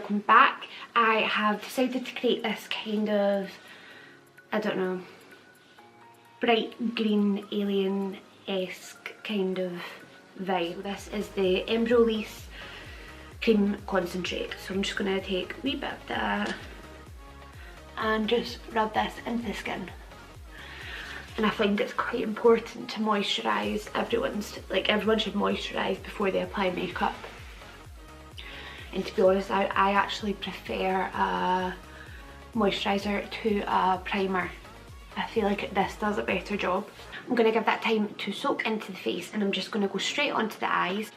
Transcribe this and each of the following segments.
welcome back. I have decided to create this kind of, I don't know, bright green alien-esque kind of vibe. This is the Embryolisse cream concentrate, so I'm just going to take a wee bit of that and just rub this into the skin. And I find it's quite important to moisturise. Everyone should moisturise before they apply makeup. And to be honest, I actually prefer a moisturiser to a primer. I feel like this does a better job. I'm going to give that time to soak into the face, and I'm just going to go straight onto the eyes.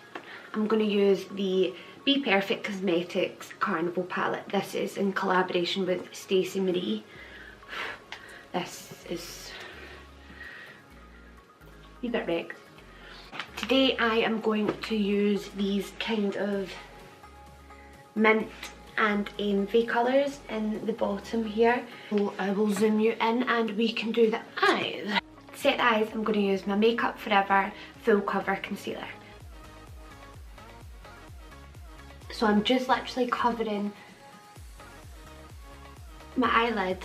I'm going to use the Be Perfect Cosmetics Carnival palette. This is in collaboration with Stacey Marie. This is a bit wrecked. Today I am going to use these kind of mint and envy colours in the bottom here. So I will zoom you in and we can do the eyes. To set the eyes, I'm going to use my Makeup Forever Full Cover Concealer. So I'm just literally covering my eyelid,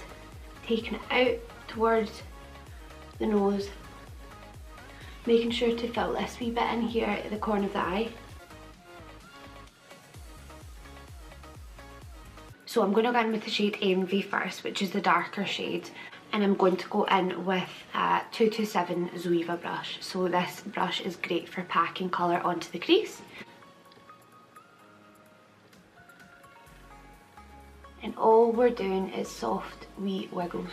taking it out towards the nose, making sure to fill this wee bit in here at the corner of the eye. So I'm going to go in with the shade Envy first, which is the darker shade, and I'm going to go in with a 227 Zoeva brush. So this brush is great for packing colour onto the crease. And all we're doing is soft wee wiggles.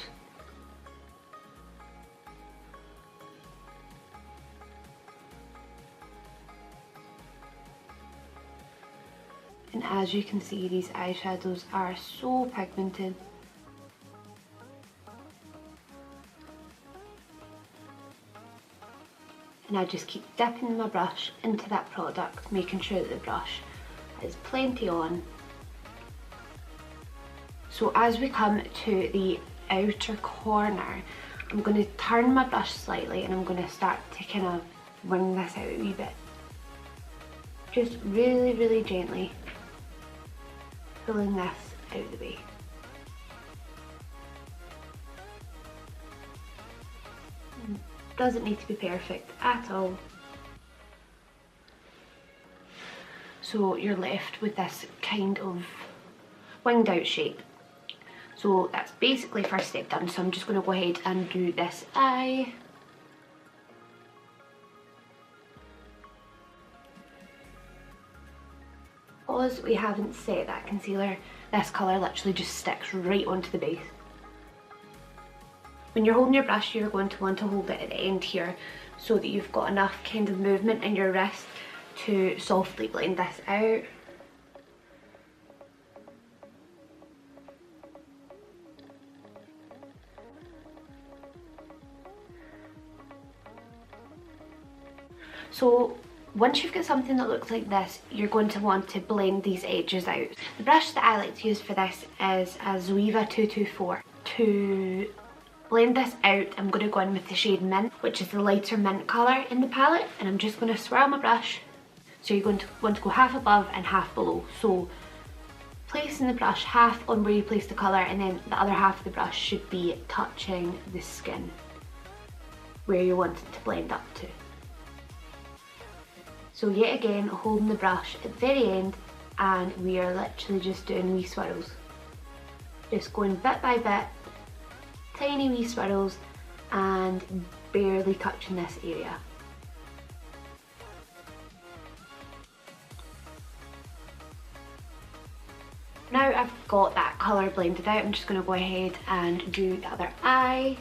And as you can see, these eyeshadows are so pigmented. And I just keep dipping my brush into that product, making sure that the brush is plenty on. So as we come to the outer corner, I'm going to turn my brush slightly and I'm going to start to kind of wing this out a wee bit. Just really, really gently pulling this out of the way. Doesn't need to be perfect at all. So you're left with this kind of winged out shape. So that's basically first step done. So I'm just going to go ahead and do this eye. Because we haven't set that concealer, this colour literally just sticks right onto the base. When you're holding your brush, you're going to want to hold it at the end here so that you've got enough kind of movement in your wrist to softly blend this out. So once you've got something that looks like this, you're going to want to blend these edges out. The brush that I like to use for this is a Zoeva 224. To blend this out, I'm going to go in with the shade Mint, which is the lighter mint colour in the palette, and I'm just going to swirl my brush. So you're going to want to go half above and half below. So placing the brush half on where you place the colour, and then the other half of the brush should be touching the skin where you want it to blend up to. So yet again, holding the brush at the very end, and we are literally just doing wee swirls. Just going bit by bit, tiny wee swirls, and barely touching this area. Now I've got that colour blended out, I'm just going to go ahead and do the other eye.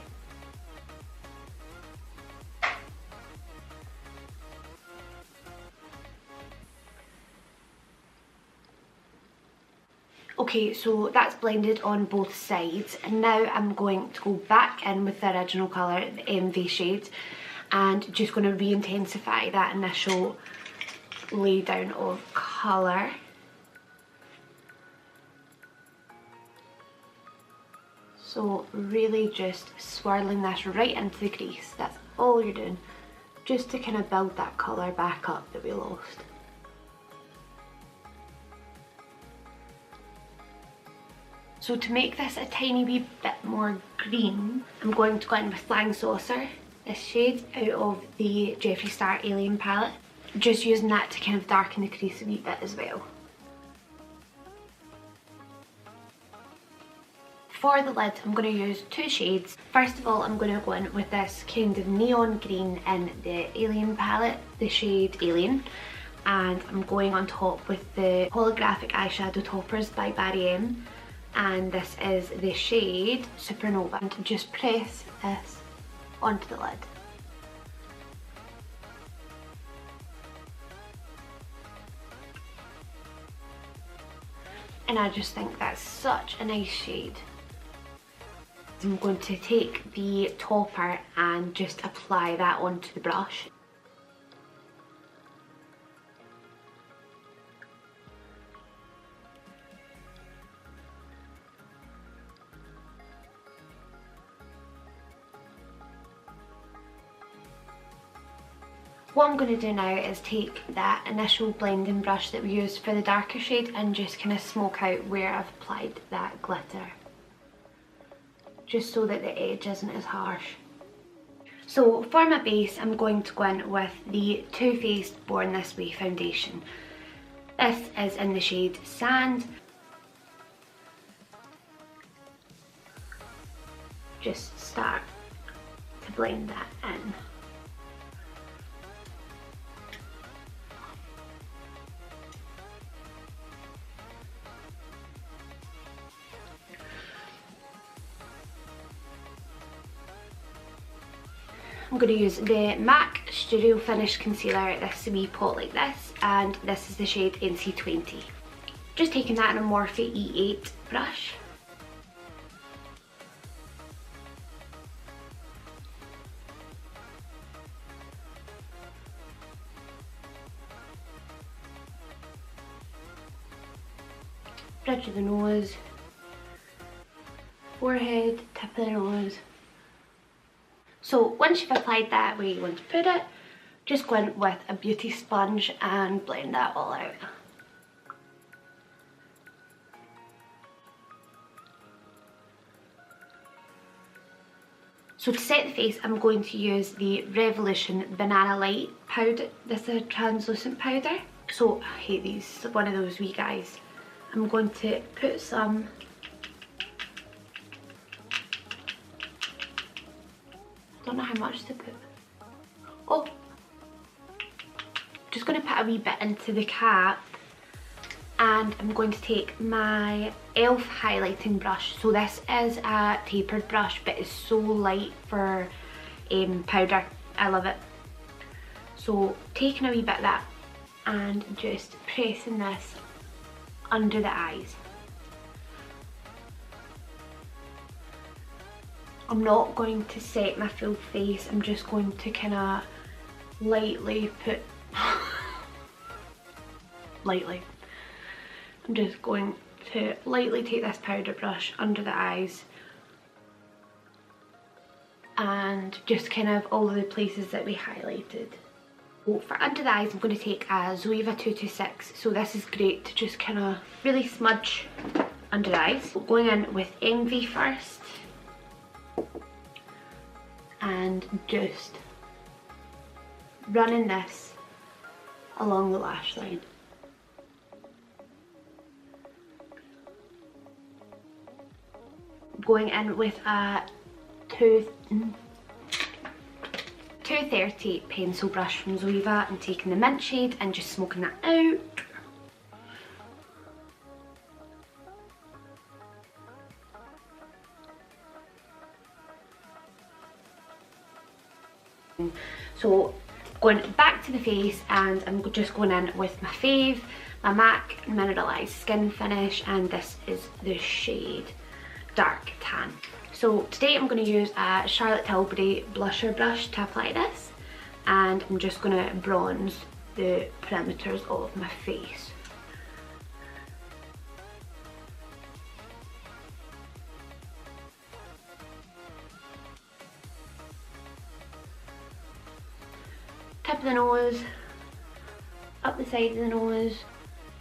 Okay, so that's blended on both sides, and now I'm going to go back in with the original colour, the Envy shade, and just going to re-intensify that initial lay down of colour. So really just swirling this right into the crease, that's all you're doing, just to kind of build that colour back up that we lost. So to make this a tiny wee bit more green, I'm going to go in with Flying Saucer, this shade out of the Jeffree Star Alien palette. Just using that to kind of darken the crease a wee bit as well. For the lid, I'm going to use two shades. First of all, I'm going to go in with this kind of neon green in the Alien palette, the shade Alien. And I'm going on top with the Holographic Eyeshadow Toppers by Barry M. And this is the shade Supernova. And just press this onto the lid. And I just think that's such a nice shade. I'm going to take the topper and just apply that onto the brush. What I'm going to do now is take that initial blending brush that we used for the darker shade and just kind of smoke out where I've applied that glitter. Just so that the edge isn't as harsh. So for my base, I'm going to go in with the Too Faced Born This Way foundation. This is in the shade Sand. Just start to blend that in. I'm going to use the MAC Studio Finish Concealer, this wee pot like this, and this is the shade NC20. Just taking that in a Morphe E8 brush. Bridge of the nose, forehead, tip of the nose. So once you've applied that where you want to put it, just go in with a beauty sponge and blend that all out. So to set the face, I'm going to use the Revolution Banana Light powder. This is a translucent powder. So I hate these, one of those wee guys. I'm going to put some don't know how much to put. Oh, just going to put a wee bit into the cap, and I'm going to take my e.l.f. highlighting brush. So this is a tapered brush, but it's so light for powder. I love it. So taking a wee bit of that and just pressing this under the eyes. I'm not going to set my full face, I'm just going to kind of lightly put, I'm just going to lightly take this powder brush under the eyes and just kind of all of the places that we highlighted. So for under the eyes, I'm going to take a Zoeva 226, so this is great to just kind of really smudge under the eyes. So going in with Envy first. And just running this along the lash line. Going in with a 230 pencil brush from Zoeva and taking the mint shade and just smoking that out. So going back to the face, and I'm just going in with my fave, my MAC Mineralized Skin Finish, and this is the shade Dark Tan. So today I'm going to use a Charlotte Tilbury blusher brush to apply this, and I'm just going to bronze the perimeters of my face. Tip of the nose, up the side of the nose,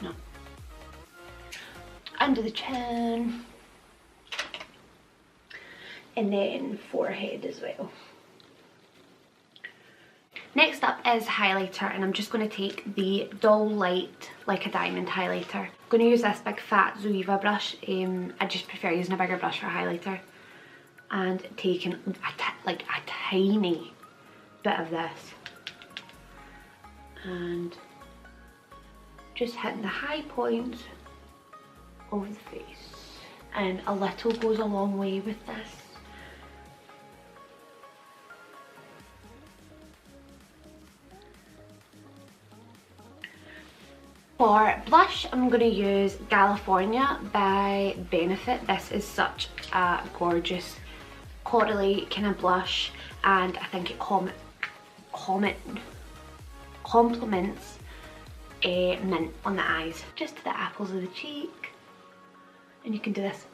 no, under the chin, and then forehead as well. Next up is highlighter, and I'm just going to take the Dull Light Like a Diamond highlighter. I'm going to use this big fat Zoeva brush. I just prefer using a bigger brush for highlighter. And taking like a tiny bit of this. And just hitting the high points of the face. And a little goes a long way with this. For blush, I'm going to use California by Benefit. This is such a gorgeous corally kind of blush, and I think it complements a mint on the eyes. Just to the apples of the cheek, and you can do this.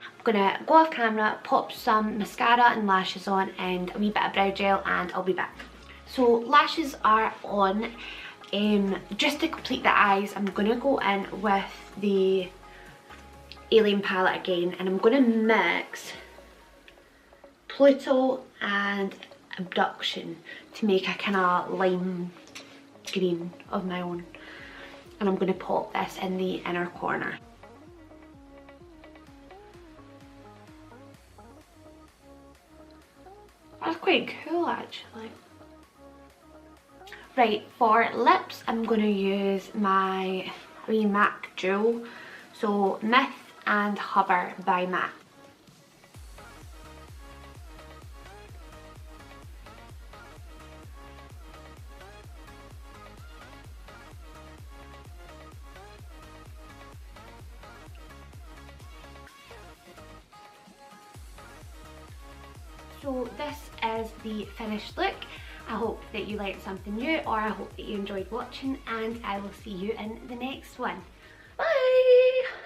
I'm going to go off camera, pop some mascara and lashes on and a wee bit of brow gel, and I'll be back. So lashes are on. Just to complete the eyes, I'm going to go in with the Alien palette again, and I'm going to mix Pluto and Abduction to make a kind of lime green of my own. And I'm going to pop this in the inner corner. That's quite cool actually. Right, for lips, I'm going to use my wee MAC Jewel. So Myth and Hover by MAC. So this is the finished look. I hope that you learned something new, or I hope that you enjoyed watching, and I will see you in the next one.